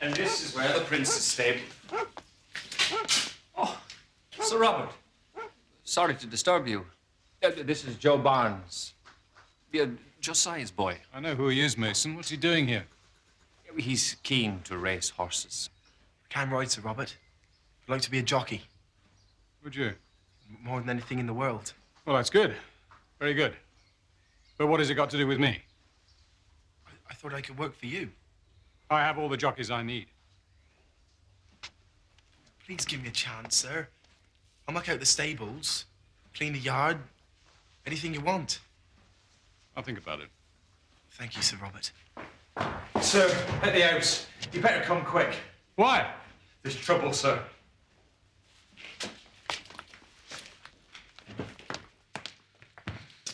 And this is where the prince is stayed. Oh, Sir Robert. Sorry to disturb you. This is Joe Barnes. Josiah's boy. I know who he is, Mason. What's he doing here? He's keen to race horses. I can ride, Sir Robert. I'd like to be a jockey. Would you? More than anything in the world. Well, that's good. Very good. But what has it got to do with me? I thought I could work for you. I have all the jockeys I need. Please give me a chance, sir. I'll muck out the stables, clean the yard, anything you want. I'll think about it. Thank you, Sir Robert. Sir, at the house. You better come quick. Why? There's trouble, sir.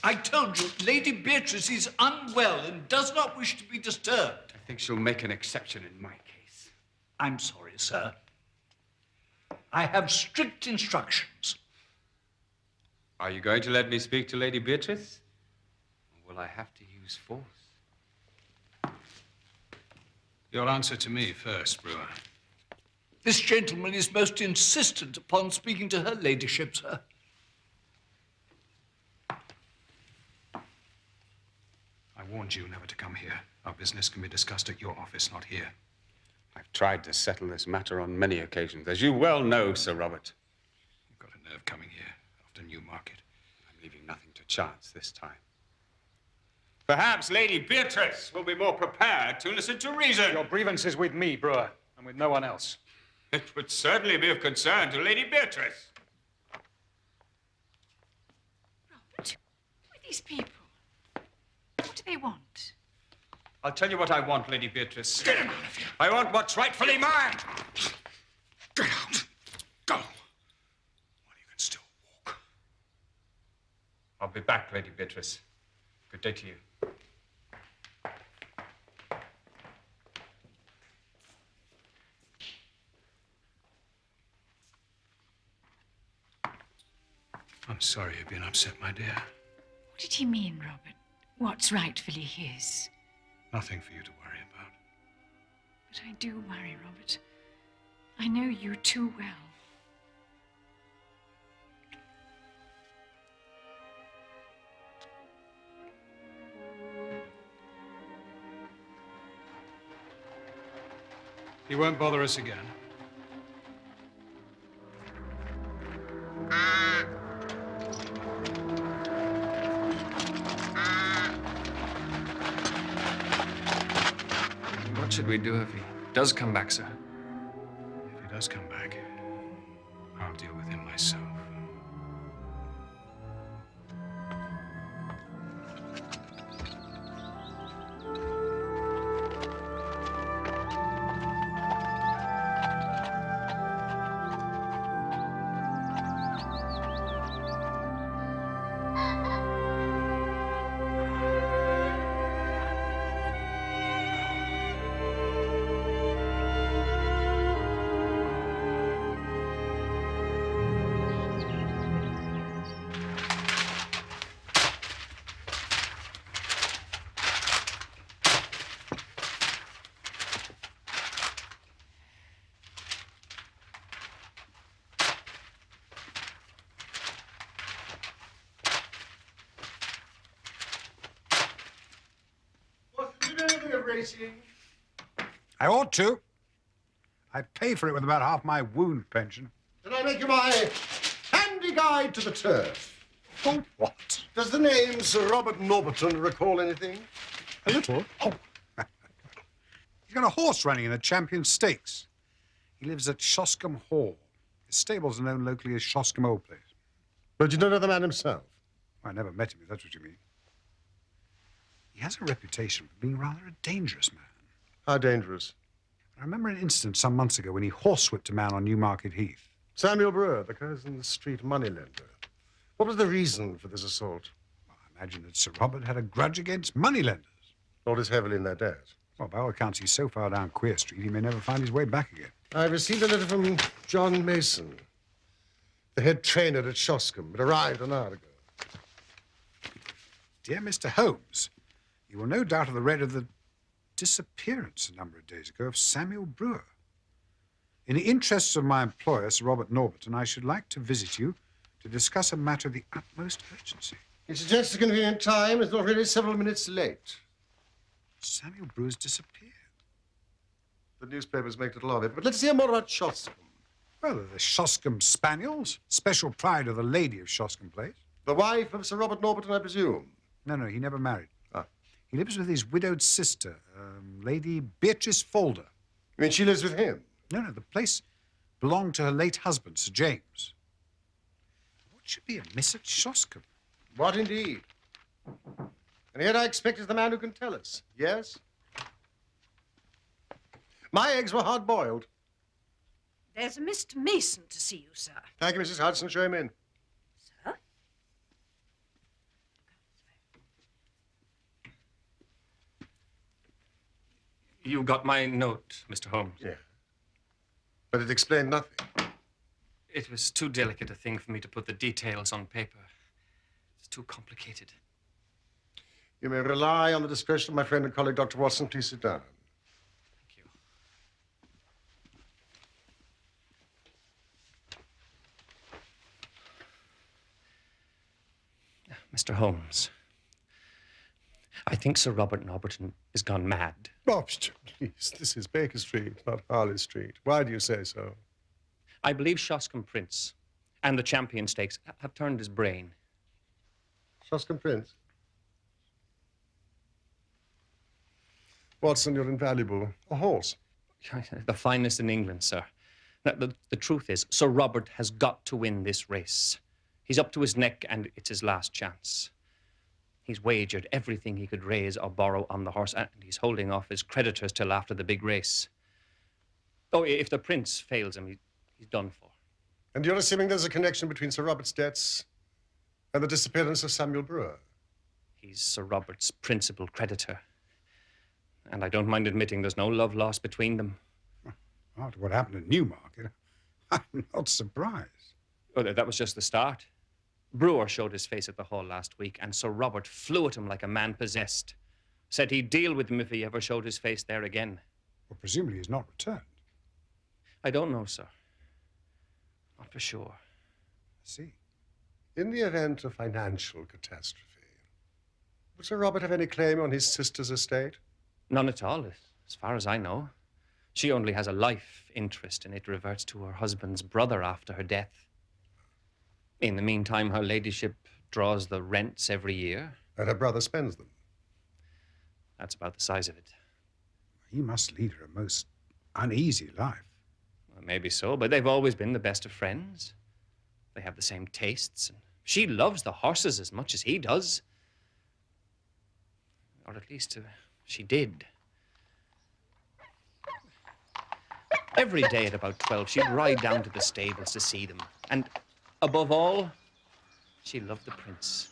I told you, Lady Beatrice is unwell and does not wish to be disturbed. I think she'll make an exception in my case. I'm sorry, sir. I have strict instructions. Are you going to let me speak to Lady Beatrice? Or will I have to use force? Your answer to me first, Brewer. This gentleman is most insistent upon speaking to her ladyship, sir. I warned you never to come here. Our business can be discussed at your office, not here. I've tried to settle this matter on many occasions, as you well know, Sir Robert. You've got a nerve coming here after Newmarket. I'm leaving nothing to chance this time. Perhaps Lady Beatrice will be more prepared to listen to reason. Your grievance is with me, Brewer, and with no one else. It would certainly be of concern to Lady Beatrice. Robert, who are these people? What do they want? I'll tell you what I want, Lady Beatrice. Get him out of here. I want what's rightfully mine. Get out. Go. While you can still walk. I'll be back, Lady Beatrice. Good day to you. I'm sorry you've been upset, my dear. What did he mean, Robert? What's rightfully his? Nothing for you to worry about. But I do worry, Robert. I know you too well. He won't bother us again. What should we do if he does come back, sir? If he does come back, I'll deal with him myself. Racing. I ought to. I pay for it with about half my wound pension. Can I make you my handy guide to the turf? Oh, what? Does the name Sir Robert Norberton recall anything? A little. Oh. He's got a horse running in the Champion Stakes. He lives at Shoscombe Hall. His stables are known locally as Shoscombe Old Place. But you don't know the man himself? I never met him, if that's what you mean. He has a reputation for being rather a dangerous man. How dangerous? I remember an incident some months ago when he horsewhipped a man on Newmarket Heath. Samuel Brewer, the Curzon Street moneylender. What was the reason for this assault? Well, I imagine that Sir Robert had a grudge against moneylenders. Lord is heavily in their debt. Well, by all accounts, he's so far down Queer Street, he may never find his way back again. I received a letter from John Mason, the head trainer at Shoscombe. It arrived an hour ago. Dear Mr. Holmes, you will no doubt have read of the disappearance a number of days ago of Samuel Brewer. In the interests of my employer, Sir Robert Norberton, I should like to visit you to discuss a matter of the utmost urgency. He suggests a convenient time is already several minutes late. Samuel Brewer's disappeared. The newspapers make little of it, but let's hear more about Shoscombe. Well, the Shoscombe Spaniels, special pride of the lady of Shoscombe Place. The wife of Sir Robert Norberton, I presume. No, he never married. Ah. He lives with his widowed sister, Lady Beatrice Folder. You mean she lives with him? No, the place belonged to her late husband, Sir James. What should be amiss at Shoscombe? What indeed? And yet I expected the man who can tell us. Yes? My eggs were hard-boiled. There's a Mr. Mason to see you, sir. Thank you, Mrs. Hudson. Show him in. Sir? You got my note, Mr. Holmes. Yeah. But it explained nothing. It was too delicate a thing for me to put the details on paper. It's too complicated. You may rely on the discretion of my friend and colleague, Dr. Watson. Please sit down. Thank you. Mr. Holmes, I think Sir Robert Norberton has gone mad. Oh, please. This is Baker Street, not Harley Street. Why do you say so? I believe Shoscombe Prince and the Champion Stakes have turned his brain. Shoscombe Prince? Watson, you're invaluable. A horse. The finest in England, sir. Now, the truth is, Sir Robert has got to win this race. He's up to his neck, and it's his last chance. He's wagered everything he could raise or borrow on the horse, and he's holding off his creditors till after the big race. Oh, if the prince fails him, he's done for. And you're assuming there's a connection between Sir Robert's debts and the disappearance of Samuel Brewer? He's Sir Robert's principal creditor. And I don't mind admitting there's no love lost between them. After what happened at Newmarket, I'm not surprised. Oh, that was just the start. Brewer showed his face at the hall last week, and Sir Robert flew at him like a man possessed. Said he'd deal with him if he ever showed his face there again. Well, presumably he's not returned. I don't know, sir. Not for sure. I see. In the event of financial catastrophe, would Sir Robert have any claim on his sister's estate? None at all, as far as I know. She only has a life interest, and it reverts to her husband's brother after her death. In the meantime, her ladyship draws the rents every year. And her brother spends them. That's about the size of it. He must lead her a most uneasy life. Well, maybe so, but they've always been the best of friends. They have the same tastes, and she loves the horses as much as he does. Or at least she did. Every day at about 12, she'd ride down to the stables to see them. And above all, she loved the prince.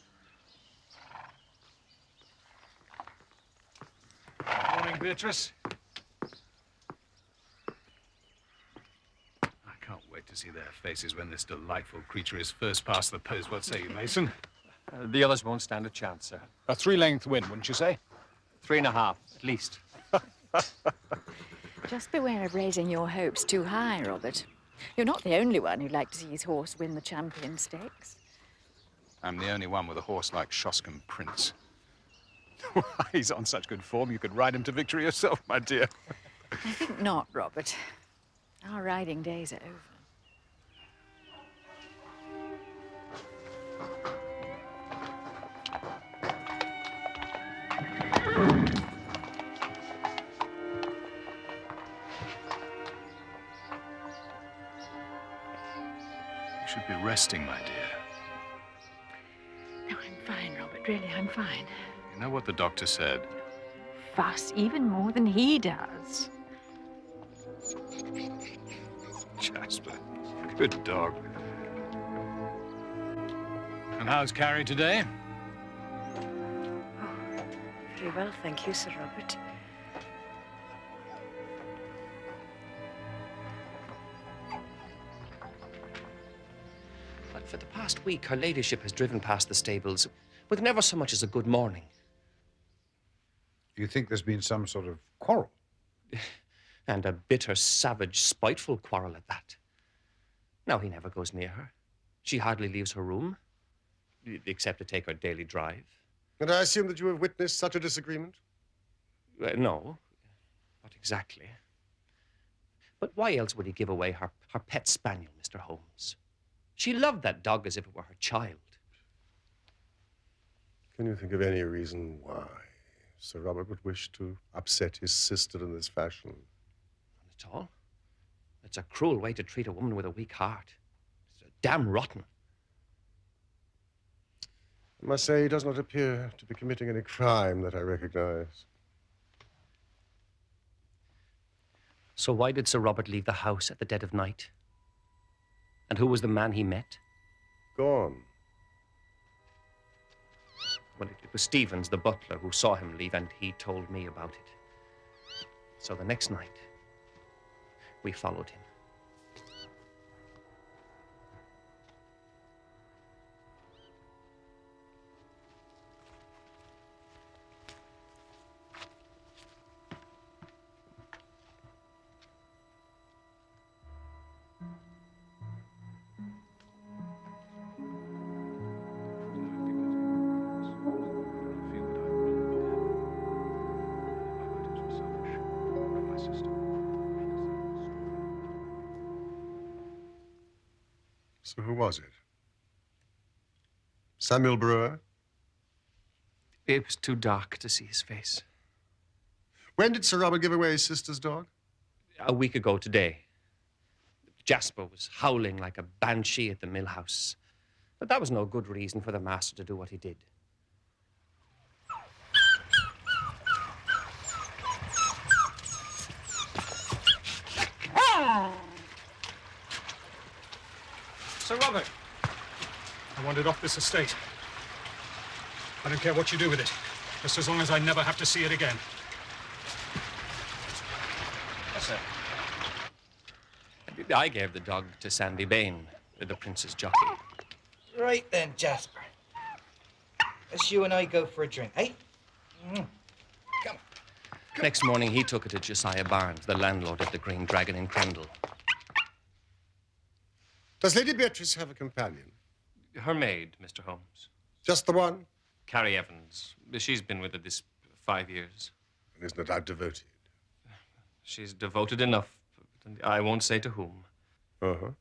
Morning, Beatrice. I can't wait to see their faces when this delightful creature is first past the post. What say you, Mason? The others won't stand a chance, sir. A three-length win, wouldn't you say? 3.5, at least. Just beware of raising your hopes too high, Robert. You're not the only one who'd like to see his horse win the Champion Stakes. I'm the only one with a horse like Shoscombe Prince. He's on such good form, you could ride him to victory yourself, my dear. I think not, Robert. Our riding days are over. You should be resting, my dear. No, I'm fine, Robert. Really, I'm fine. You know what the doctor said? Fuss even more than he does. Jasper, good dog. And how's Carrie today? Oh, very well, thank you, Sir Robert. But for the past week, her ladyship has driven past the stables with never so much as a good morning. You think there's been some sort of quarrel? And a bitter, savage, spiteful quarrel at that. Now he never goes near her. She hardly leaves her room, except to take her daily drive. And I assume that you have witnessed such a disagreement? No, not exactly. But why else would he give away her pet spaniel, Mr. Holmes? She loved that dog as if it were her child. Can you think of any reason why Sir Robert would wish to upset his sister in this fashion? Not at all. It's a cruel way to treat a woman with a weak heart. It's damn rotten. I must say he does not appear to be committing any crime that I recognize. So why did Sir Robert leave the house at the dead of night? And who was the man he met? Gone. Well, it was Stevens, the butler, who saw him leave, and he told me about it. So the next night, we followed him. So who was it? Samuel Brewer? It was too dark to see his face. When did Sir Robert give away his sister's dog? A week ago today. Jasper was howling like a banshee at the mill house. But that was no good reason for the master to do what he did. Sir Robert, I wandered off this estate. I don't care what you do with it, just as long as I never have to see it again. Yes, sir. I gave the dog to Sandy Bain, the prince's jockey. Right then, Jasper. Let's you and I go for a drink, eh? Come on. Next morning, he took it to Josiah Barnes, the landlord of the Green Dragon in Crendel. Does Lady Beatrice have a companion? Her maid, Mr. Holmes. Just the one? Carrie Evans. She's been with her this 5 years. And is no doubt devoted. She's devoted enough. I won't say to whom. Uh-huh.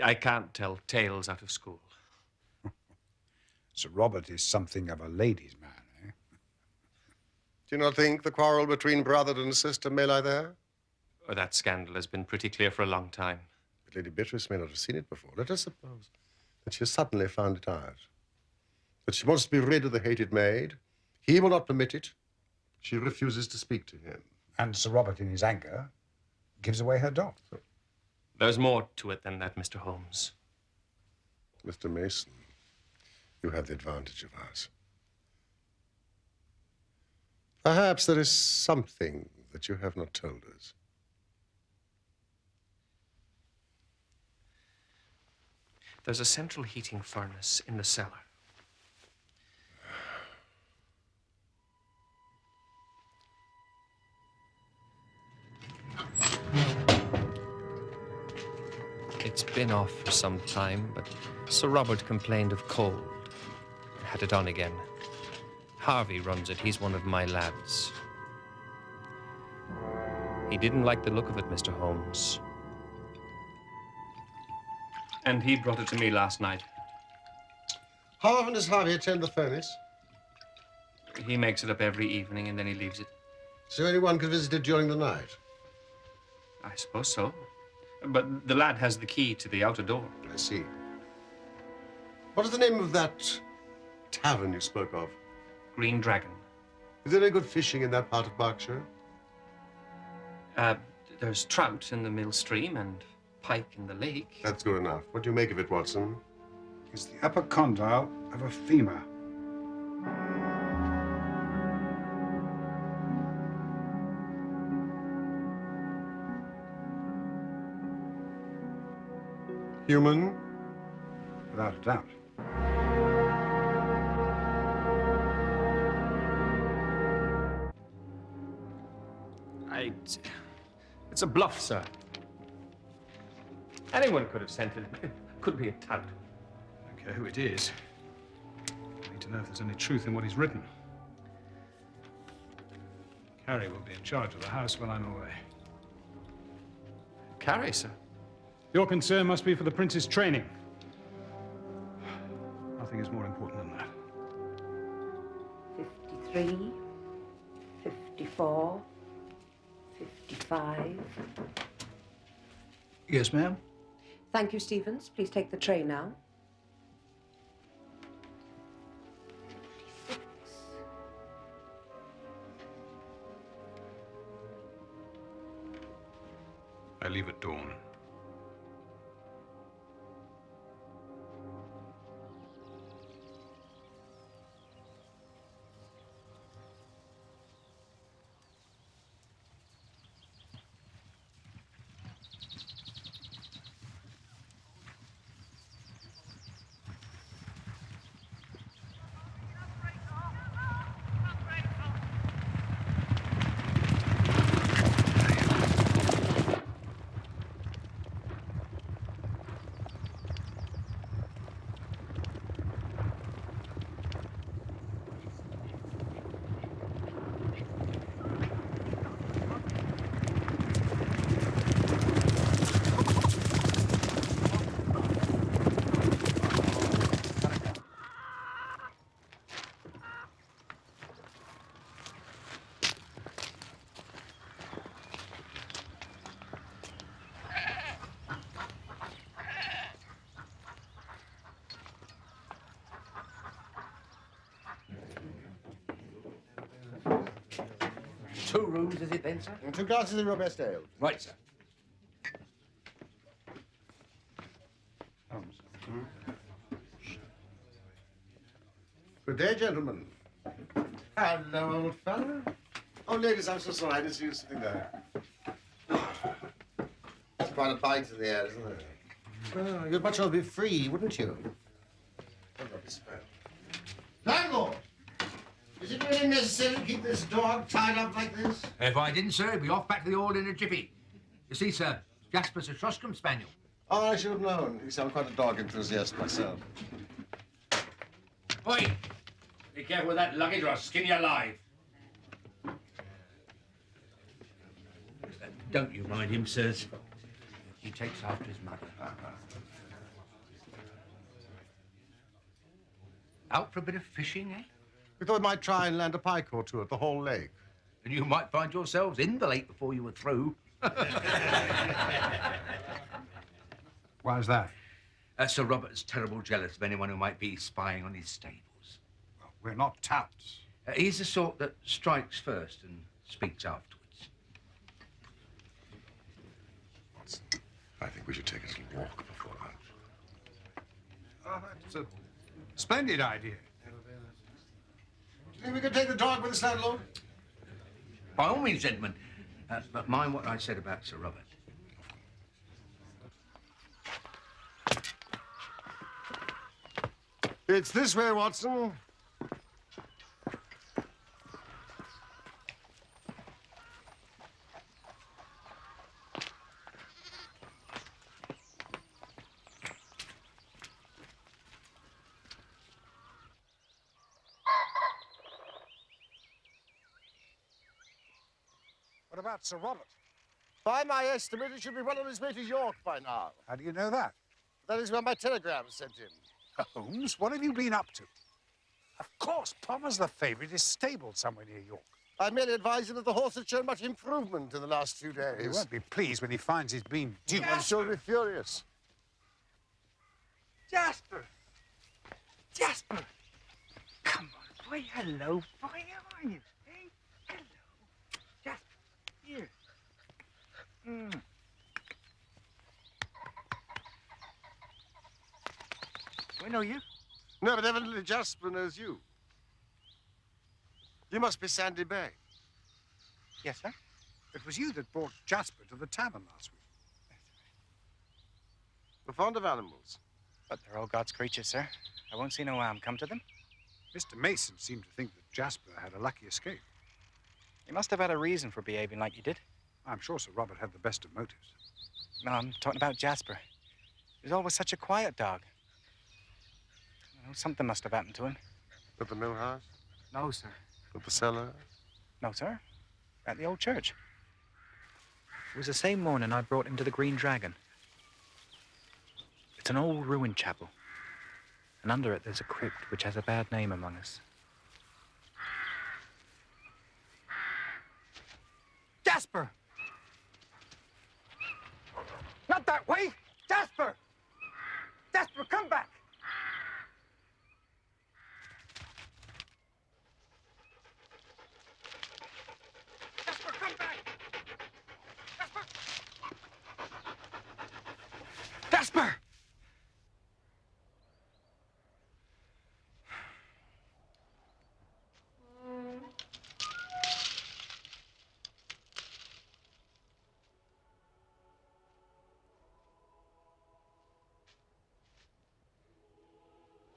I can't tell tales out of school. Sir Robert is something of a ladies' man, eh? Do you not think the quarrel between brother and sister may lie there? Oh, that scandal has been pretty clear for a long time. But Lady Beatrice may not have seen it before. Let us suppose that she has suddenly found it out. That she wants to be rid of the hated maid. He will not permit it. She refuses to speak to him. And Sir Robert, in his anger, gives away her dog. There's more to it than that, Mr. Holmes. Mr. Mason, you have the advantage of us. Perhaps there is something that you have not told us. There's a central heating furnace in the cellar. It's been off for some time, but Sir Robert complained of cold and had it on again. Harvey runs it. He's one of my lads. He didn't like the look of it, Mr. Holmes. And he brought it to me last night. How often does Harvey attend the furnace? He makes it up every evening and then he leaves it. So anyone can visit it during the night? I suppose so. But the lad has the key to the outer door. I see. What is the name of that tavern you spoke of? Green Dragon. Is there any good fishing in that part of Berkshire? There's trout in the mill stream and pike in the lake. That's good enough. What do you make of it, Watson? It's the upper condyle of a femur. Human? Without a doubt. It's a bluff, sir. Anyone could have sent it. It could be a tout. I don't care who it is. I need to know if there's any truth in what he's written. Carrie will be in charge of the house when I'm away. Carrie, sir. Your concern must be for the prince's training. Nothing is more important than that. 53, 54, 55. Yes, ma'am. Thank you, Stevens. Please take the tray now. 56. I leave at dawn. Two rooms, is it then, sir? And 2 glasses of your best ale. Right, sir. Holmes. Good day, gentlemen. Hello, old fellow. Oh, ladies, I'm so sorry. I didn't see you sitting there. It's quite a bite in the air, isn't it? Well, you'd much rather be free, wouldn't you? Landlord! Is it really necessary to keep this dog tied up like this? If I didn't, sir, he'd be off back to the hall in a jiffy. You see, sir, Jasper's a Shoscombe spaniel. Oh, I should have known. You see, I'm quite a dog enthusiast myself. Oi! Be careful with that luggage or I'll skin you alive. Don't you mind him, sirs. He takes after his mother. Out for a bit of fishing, eh? We thought we might try and land a pike or two at the Hall Lake. And you might find yourselves in the lake before you were through. Why is that? Sir Robert's terrible jealous of anyone who might be spying on his stables. Well, we're not touts. He's the sort that strikes first and speaks afterwards. Watson, I think we should take a little walk before lunch. Oh, that's a splendid idea. Do you think we could take the dog with us, landlord? By all means, gentlemen. But mind what I said about Sir Robert. It's this way, Watson. What about Sir Robert? By my estimate, he should be well on his way to York by now. How do you know that? That is where my telegram sent him. Holmes, what have you been up to? Of course, Palmer's the favourite is stabled somewhere near York. I merely advised him that the horse had shown much improvement in the last few days. He won't be pleased when he finds he's been duped. I'm sure he'll be furious. Jasper! Jasper! Come on, boy. Hello, boy. How are you? Hey? Hello. Jasper, here. Do I know you? No, but evidently Jasper knows you. You must be Sandy Bay. Yes, sir. It was you that brought Jasper to the tavern last week. We're fond of animals. But they're all God's creatures, sir. I won't see no harm come to them. Mr. Mason seemed to think that Jasper had a lucky escape. You must have had a reason for behaving like you did. I'm sure Sir Robert had the best of motives. No, I'm talking about Jasper. He was always such a quiet dog. You know, something must have happened to him. At the mill house? No, sir. At the cellar? No, sir. At the old church. It was the same morning I brought him to the Green Dragon. It's an old ruined chapel. And under it, there's a crypt which has a bad name among us. Jasper! Not that way! Jasper! Jasper, come back! Jasper, come back! Jasper! Jasper!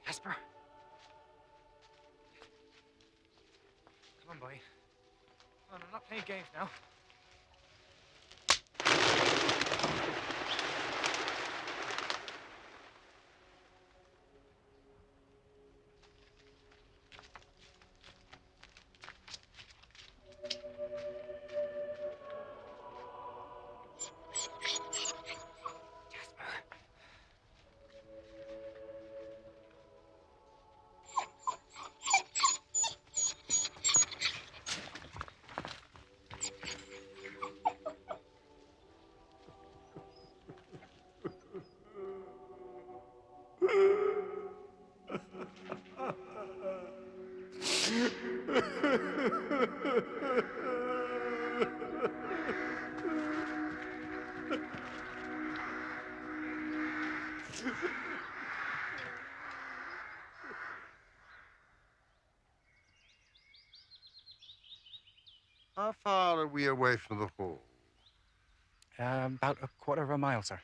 Jasper. Come on, boy. Come on, I'm not playing games now. How far are we away from the hall? About a quarter of a mile, sir.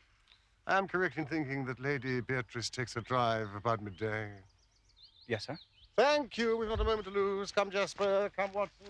I am correct in thinking that Lady Beatrice takes a drive about midday. Yes, sir. Thank you. We've not a moment to lose. Come, Jasper. Come, Watson.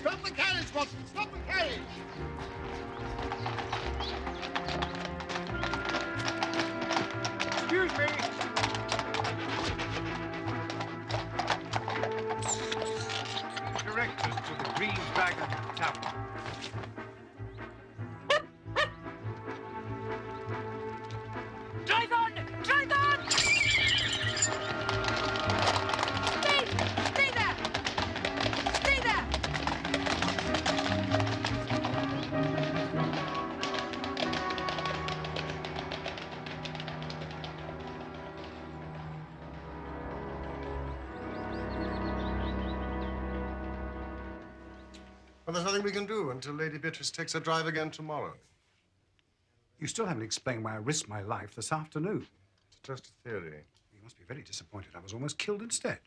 Stop the carriage, Watson! Stop the carriage! Excuse me! Direct us to the Green Dragon Tavern. Drive on! Drive on! Stay! Stay there! Stay there! Well, there's nothing we can do until Lady Beatrice takes her drive again tomorrow. You still haven't explained why I risked my life this afternoon. It's just a theory. You must be very disappointed. I was almost killed instead.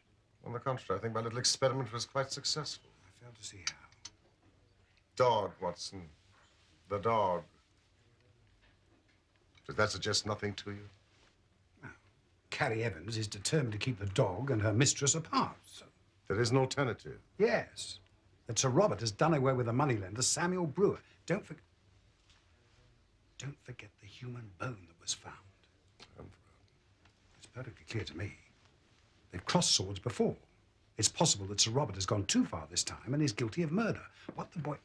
On the contrary, I think my little experiment was quite successful. I fail to see how. Dog, Watson. The dog. Does that suggest nothing to you? Well, Carrie Evans is determined to keep the dog and her mistress apart, so... There is an alternative. Yes. That Sir Robert has done away with the moneylender, Samuel Brewer. Don't forget the human bone that was found. It's perfectly clear to me. They've crossed swords before. It's possible that Sir Robert has gone too far this time and is guilty of murder. What the boy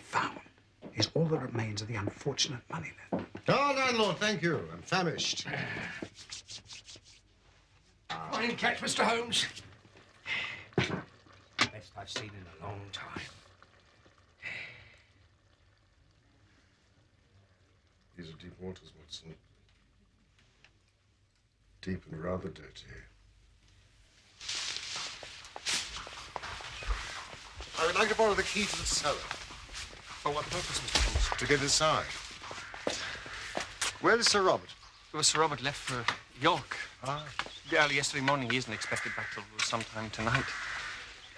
found is all that remains of the unfortunate moneylender. Oh, landlord, thank you. I'm famished. Fine catch, Mr. Holmes. Best I've seen in a long time. These are deep waters, Watson. Deep and rather dirty. I would like to borrow the key to the cellar. For what purpose, Mr. Holmes? To get inside. Where is Sir Robert? Well, Sir Robert left for York. Ah. Early yesterday morning. He isn't expected back till sometime tonight.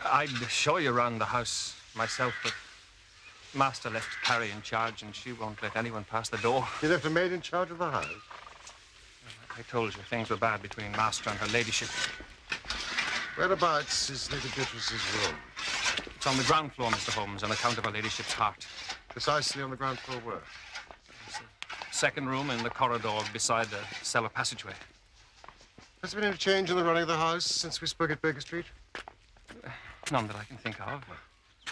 I'd show you around the house myself, but Master left Carrie in charge, and she won't let anyone pass the door. You left a maid in charge of the house? I told you things were bad between Master and her ladyship. Whereabouts is Lady Beatrice's room? It's on the ground floor, Mr. Holmes, on account of her ladyship's heart. Precisely on the ground floor where? Second room in the corridor beside the cellar passageway. Has there been any change in the running of the house since we spoke at Baker Street? None that I can think of.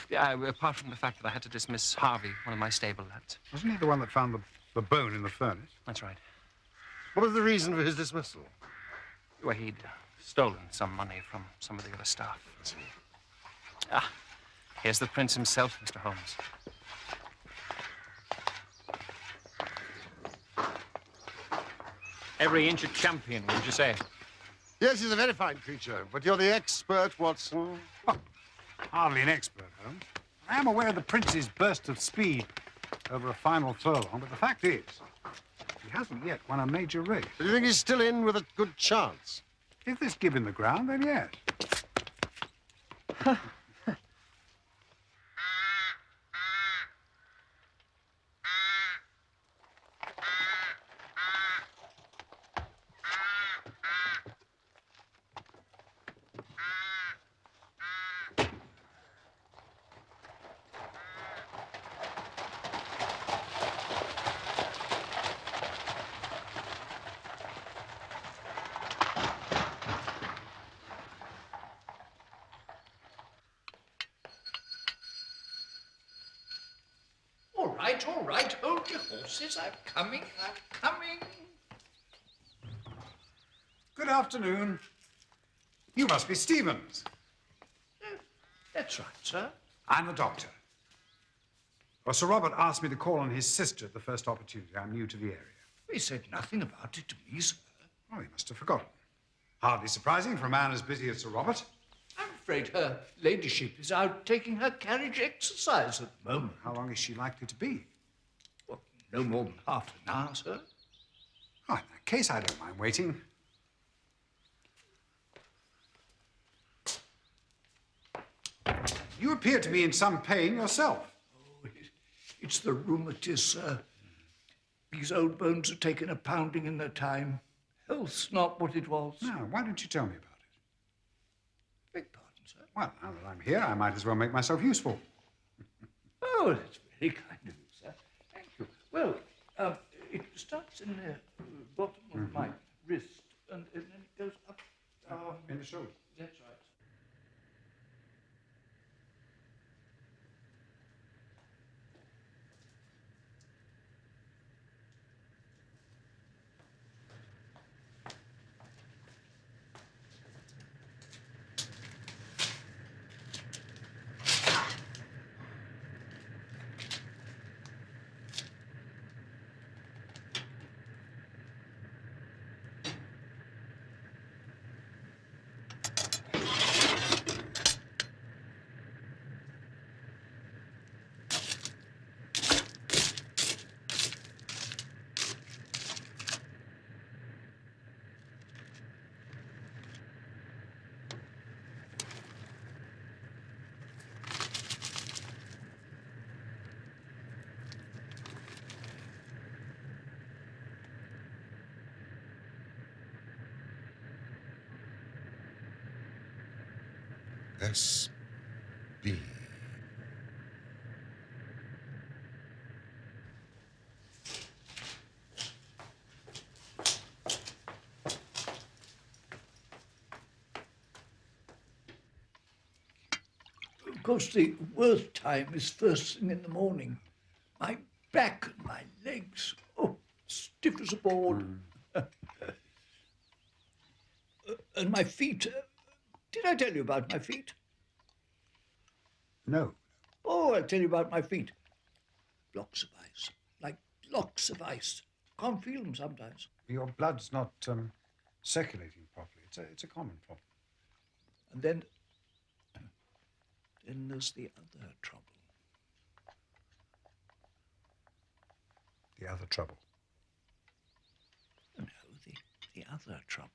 Yeah, apart from the fact that I had to dismiss Harvey, one of my stable lads. Wasn't he the one that found the bone in the furnace? That's right. What was the reason for his dismissal? Well, he'd stolen some money from some of the other staff. Ah, here's the prince himself, Mr. Holmes. Every inch a champion, would you say? Yes, he's a very fine creature, but you're the expert, Watson. Oh, hardly an expert, Holmes. I am aware of the prince's burst of speed over a final furlong, but the fact is, he hasn't yet won a major race. Do you think he's still in with a good chance? If there's give in the ground, then yes. All right. Hold your horses. I'm coming. Good afternoon. You must be Stevens. That's right, sir. I'm the doctor. Well, Sir Robert asked me to call on his sister at the first opportunity. I'm new to the area. He said nothing about it to me, sir. Oh, he must have forgotten. Hardly surprising for a man as busy as Sir Robert. I'm afraid her ladyship is out taking her carriage exercise at the moment. How long is she likely to be? Well, no more than half an hour, sir. Oh, in that case, I don't mind waiting. You appear to be in some pain yourself. Oh, it's the rheumatiz, sir. These old bones have taken a pounding in their time. Health's not what it was. Now, why don't you tell me about it? Beg pardon, sir. Well, now that I'm here, I might as well make myself useful. Oh, that's very kind of you, sir. Thank you. Well, it starts in the bottom of my wrist, and then it goes up. In the shoulder. That's right. S.B. Of course, the worst time is first thing in the morning. My back and my legs, stiff as a board. And my feet. Did I tell you about my feet? No. Oh, I'll tell you about my feet. Blocks of ice, Locks of ice. Can't feel them sometimes. Your blood's not circulating properly. It's a common problem. And then there's the other trouble. The other trouble. No, the other trouble.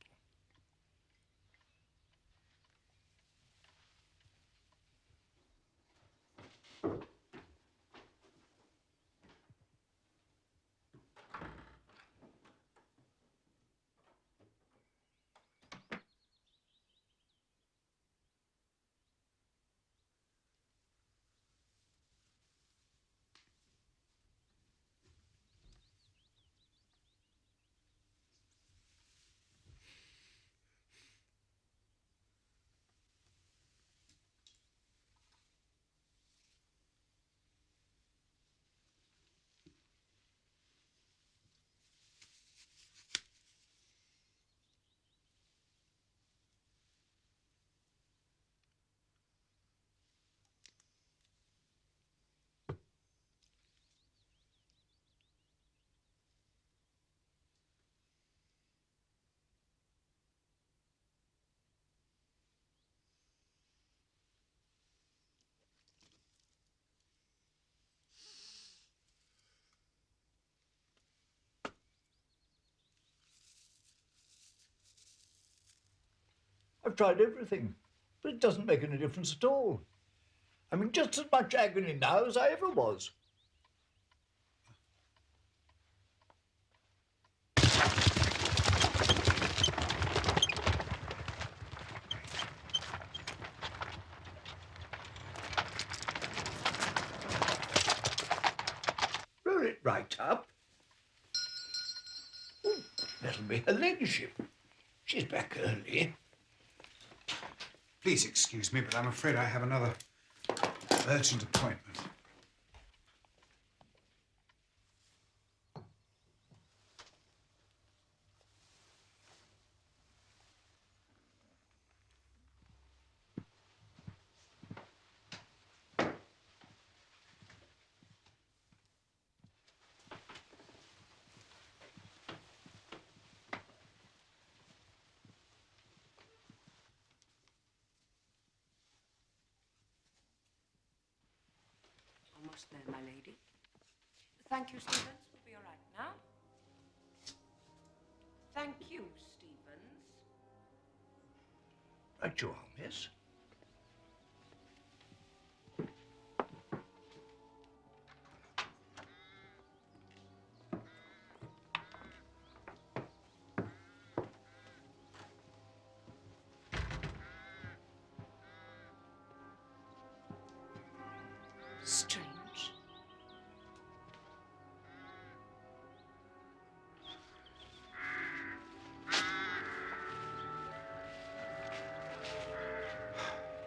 I've tried everything, but it doesn't make any difference at all. I'm in just as much agony now as I ever was. Roll it right up. Oh, that'll be her ladyship. She's back early. Please excuse me, but I'm afraid I have another urgent appointment. Almost there, my lady. Thank you, Stevens. We'll be all right now. Thank you, Stevens. Right you are, miss. Strange.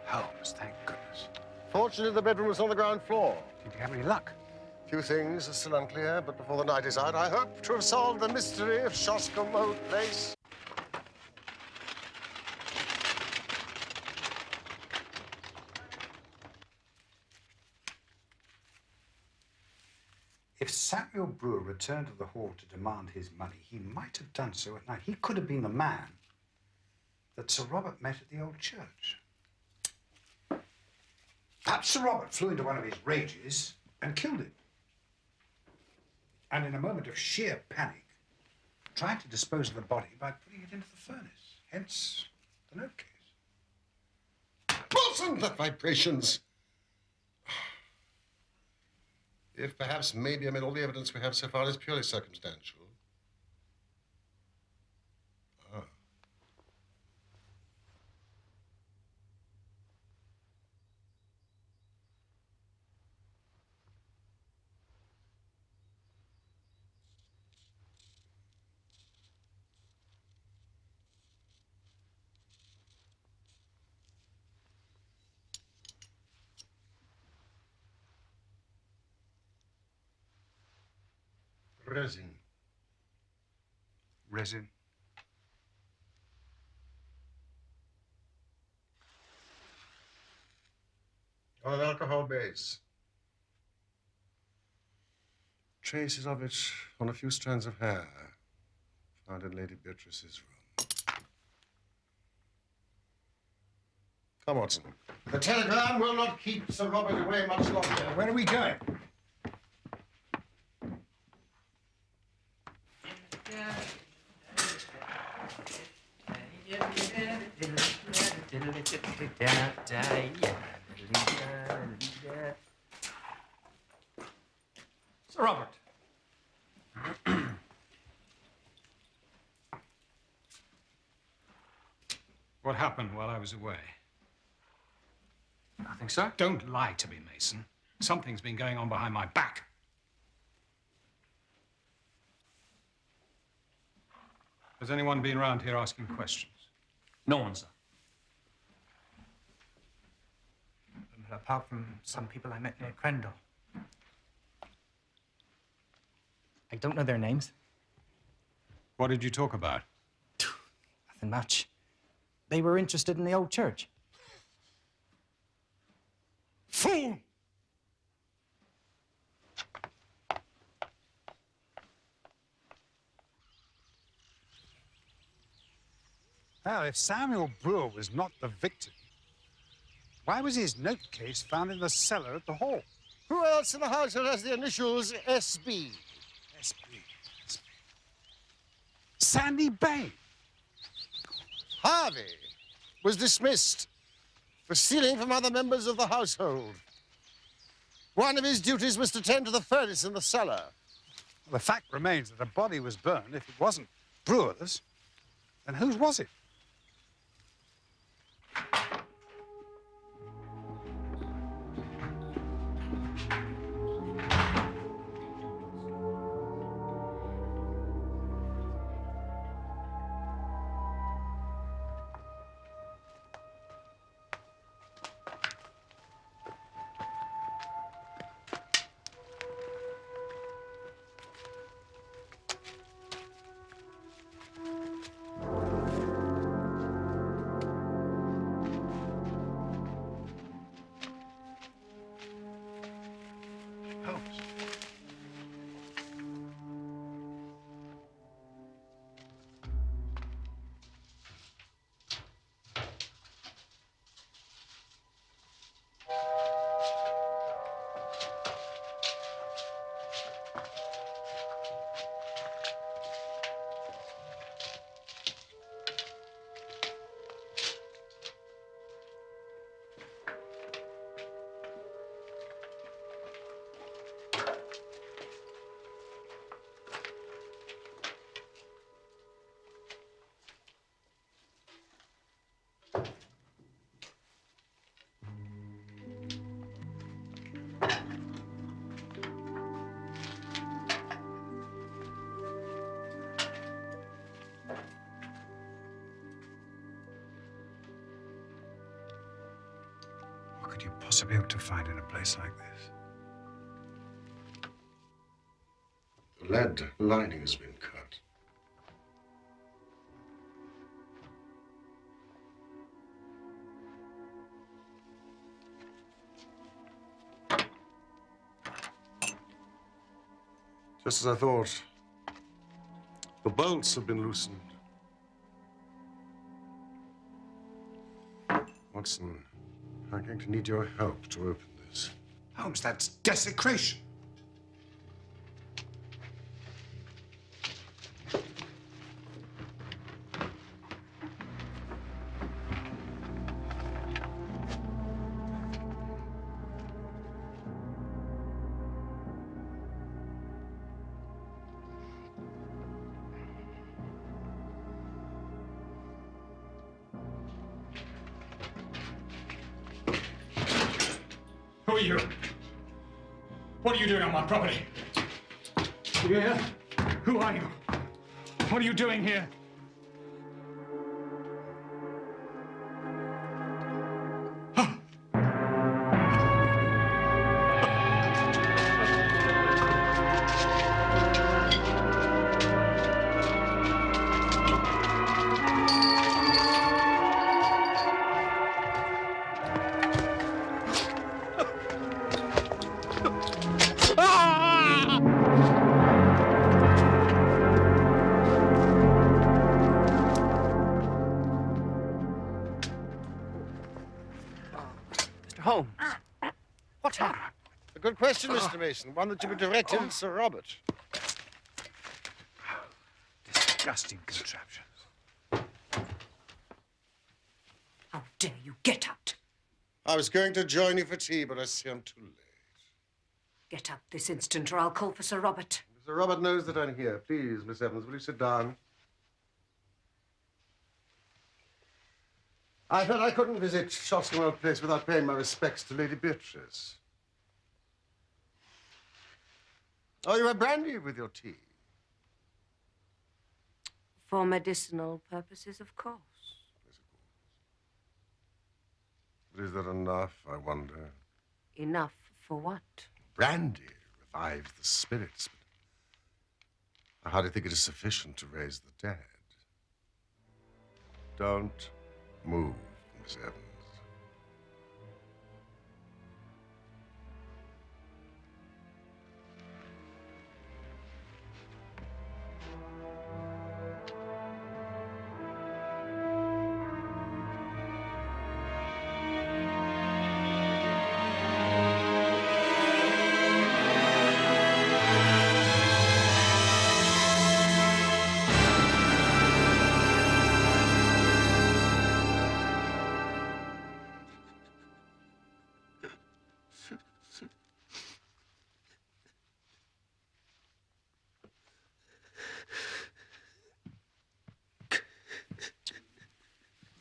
Holmes, thank goodness. Fortunately, the bedroom was on the ground floor. Did you have any luck? Few things are still unclear, but before the night is out, I hope to have solved the mystery of Shoscombe Old Place. If Samuel Brewer returned to the hall to demand his money, he might have done so at night. He could have been the man that Sir Robert met at the old church. Perhaps Sir Robert flew into one of his rages and killed him. And in a moment of sheer panic, tried to dispose of the body by putting it into the furnace. Hence the note case. Blossom, the vibrations! If perhaps maybe, I mean, all the evidence we have so far is purely circumstantial. Ah. Resin. Resin. On an alcohol base. traces of it on a few strands of hair found in Lady Beatrice's room. Come, Watson. The telegram will not keep Sir Robert away much longer. Where are we going? Sir Robert. What happened while I was away? Nothing, sir. Don't lie to me, Mason. Something's been going on behind my back. Has anyone been around here asking questions? No one, sir. Well, apart from some people I met near Crendell. I don't know their names. What did you talk about? Nothing much. They were interested in the old church. Fool! Well, if Samuel Brewer was not the victim, why was his note case found in the cellar at the hall? Who else in the household has the initials SB? SB. Sandy Bain. Harvey was dismissed for stealing from other members of the household. One of his duties was to tend to the furnace in the cellar. Well, the fact remains that a body was burned. If it wasn't Brewer's, then whose was it? Holmes. What could you possibly hope to find in a place like this? The lead lining has been cut. Just as I thought, the bolts have been loosened. Watson, I'm going to need your help to open this. Holmes, that's desecration. Who are you? What are you doing on my property? Yeah? Who are you? What are you doing here? Ah! question, Mr. Mason, one that should be directed at Sir Robert. Disgusting contraptions. How dare you get out? I was going to join you for tea, but I see I'm too late. Get up this instant, or I'll call for Sir Robert. Sir Robert knows that I'm here. Please, Miss Evans, will you sit down? I felt I couldn't visit Shoscombe Place without paying my respects to Lady Beatrice. Oh, you have brandy with your tea? For medicinal purposes, of course. But is that enough, I wonder? Enough for what? Brandy revives the spirits, but I hardly think it is sufficient to raise the dead. Don't move, Miss Evans.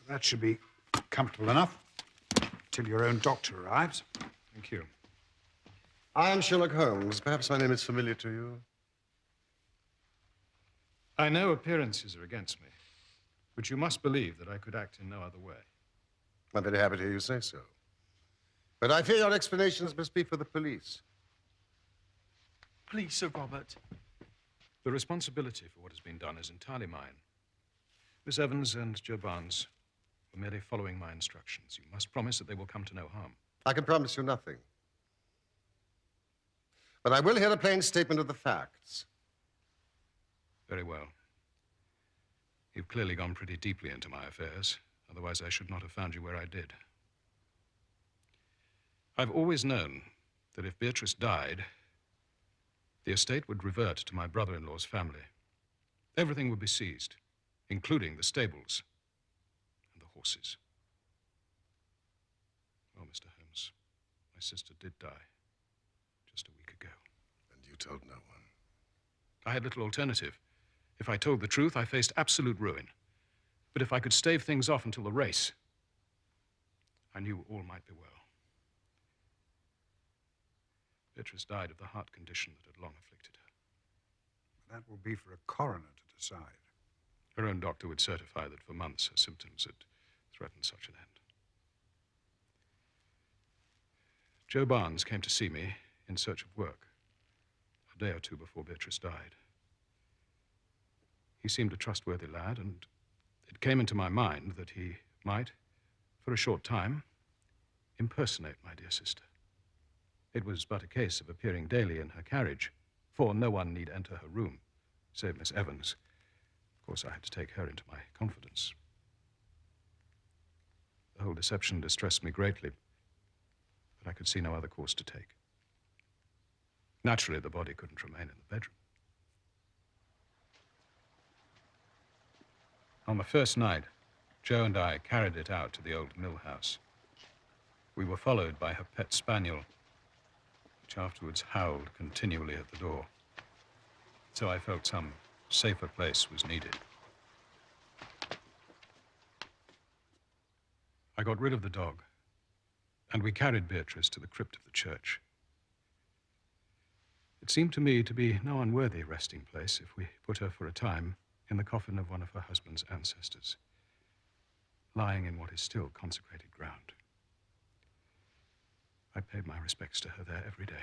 That should be comfortable enough till your own doctor arrives. Thank you. I am Sherlock Holmes. Perhaps my name is familiar to you. I know appearances are against me, but you must believe that I could act in no other way. I'm very happy to hear you say so. But I fear your explanations must be for the police. Please, Sir Robert. The responsibility for what has been done is entirely mine. Miss Evans and Joe Barnes were merely following my instructions. You must promise that they will come to no harm. I can promise you nothing. But I will hear a plain statement of the facts. Very well. You've clearly gone pretty deeply into my affairs. Otherwise, I should not have found you where I did. I've always known that if Beatrice died, the estate would revert to my brother-in-law's family. Everything would be seized, including the stables and the horses. Well, Mr. Holmes, my sister did die just a week ago. And you told no one? I had little alternative. If I told the truth, I faced absolute ruin. But if I could stave things off until the race, I knew all might be well. Beatrice died of the heart condition that had long afflicted her. That will be for a coroner to decide. Her own doctor would certify that for months her symptoms had threatened such an end. Joe Barnes came to see me in search of work a day or two before Beatrice died. He seemed a trustworthy lad, and it came into my mind that he might, for a short time, impersonate my dear sister. It was but a case of appearing daily in her carriage, for no one need enter her room, save Miss Evans. Of course, I had to take her into my confidence. The whole deception distressed me greatly, but I could see no other course to take. Naturally, the body couldn't remain in the bedroom. On the first night, Joe and I carried it out to the old mill house. We were followed by her pet spaniel, which afterwards howled continually at the door. So I felt some safer place was needed. I got rid of the dog, and we carried Beatrice to the crypt of the church. It seemed to me to be no unworthy resting place if we put her for a time in the coffin of one of her husband's ancestors, lying in what is still consecrated ground. I paid my respects to her there every day.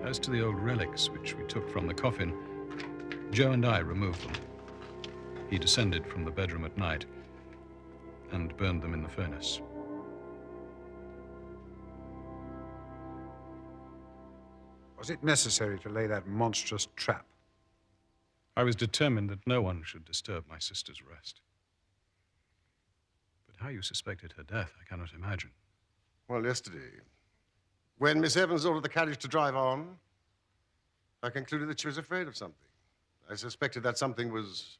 As to the old relics which we took from the coffin, Joe and I removed them. He descended from the bedroom at night and burned them in the furnace. Was it necessary to lay that monstrous trap? I was determined that no one should disturb my sister's rest. But how you suspected her death, I cannot imagine. Well, yesterday, when Miss Evans ordered the carriage to drive on, I concluded that she was afraid of something. I suspected that something was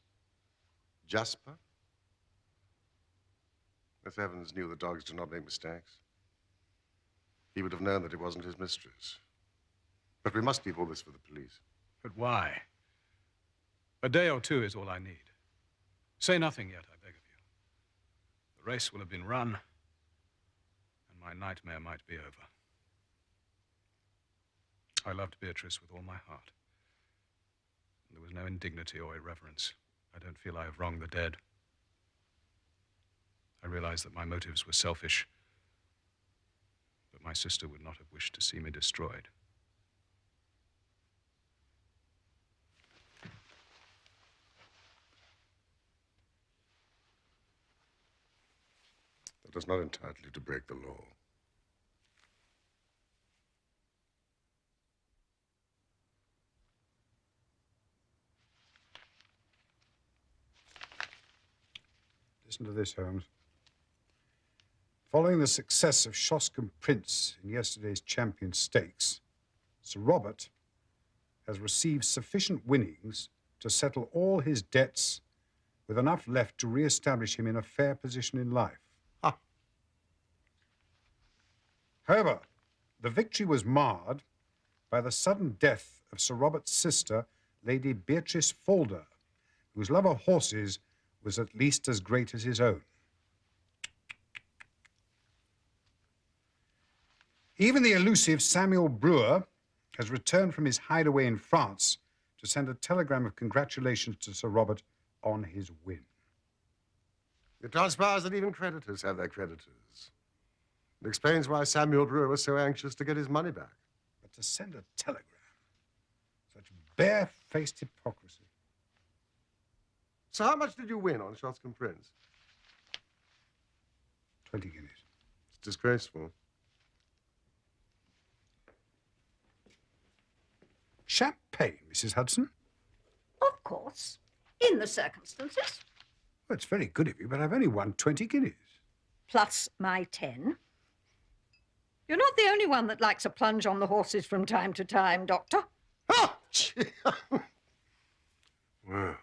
Jasper. Miss Evans knew that dogs do not make mistakes. He would have known that it wasn't his mistress. But we must leave all this for the police. But why? A day or two is all I need. Say nothing yet, I beg of you. The race will have been run, and my nightmare might be over. I loved Beatrice with all my heart. There was no indignity or irreverence. I don't feel I have wronged the dead. I realize that my motives were selfish, but my sister would not have wished to see me destroyed. That does not entitle you to break the law. Listen to this, Holmes. Following the success of Shoscombe Prince in yesterday's Champion Stakes, Sir Robert has received sufficient winnings to settle all his debts with enough left to re-establish him in a fair position in life. Ah. However, the victory was marred by the sudden death of Sir Robert's sister, Lady Beatrice Falder, whose love of horses was at least as great as his own. Even the elusive Samuel Brewer has returned from his hideaway in France to send a telegram of congratulations to Sir Robert on his win. It transpires that even creditors have their creditors. It explains why Samuel Brewer was so anxious to get his money back. But to send a telegram, such barefaced hypocrisy. So how much did you win on Shoscombe Prince? 20 guineas. It's disgraceful. Champagne, Mrs. Hudson? Of course, in the circumstances. Well, it's very good of you, but I've only won 20 guineas. Plus my 10. You're not the only one that likes a plunge on the horses from time to time, Doctor. Oh, gee. Well.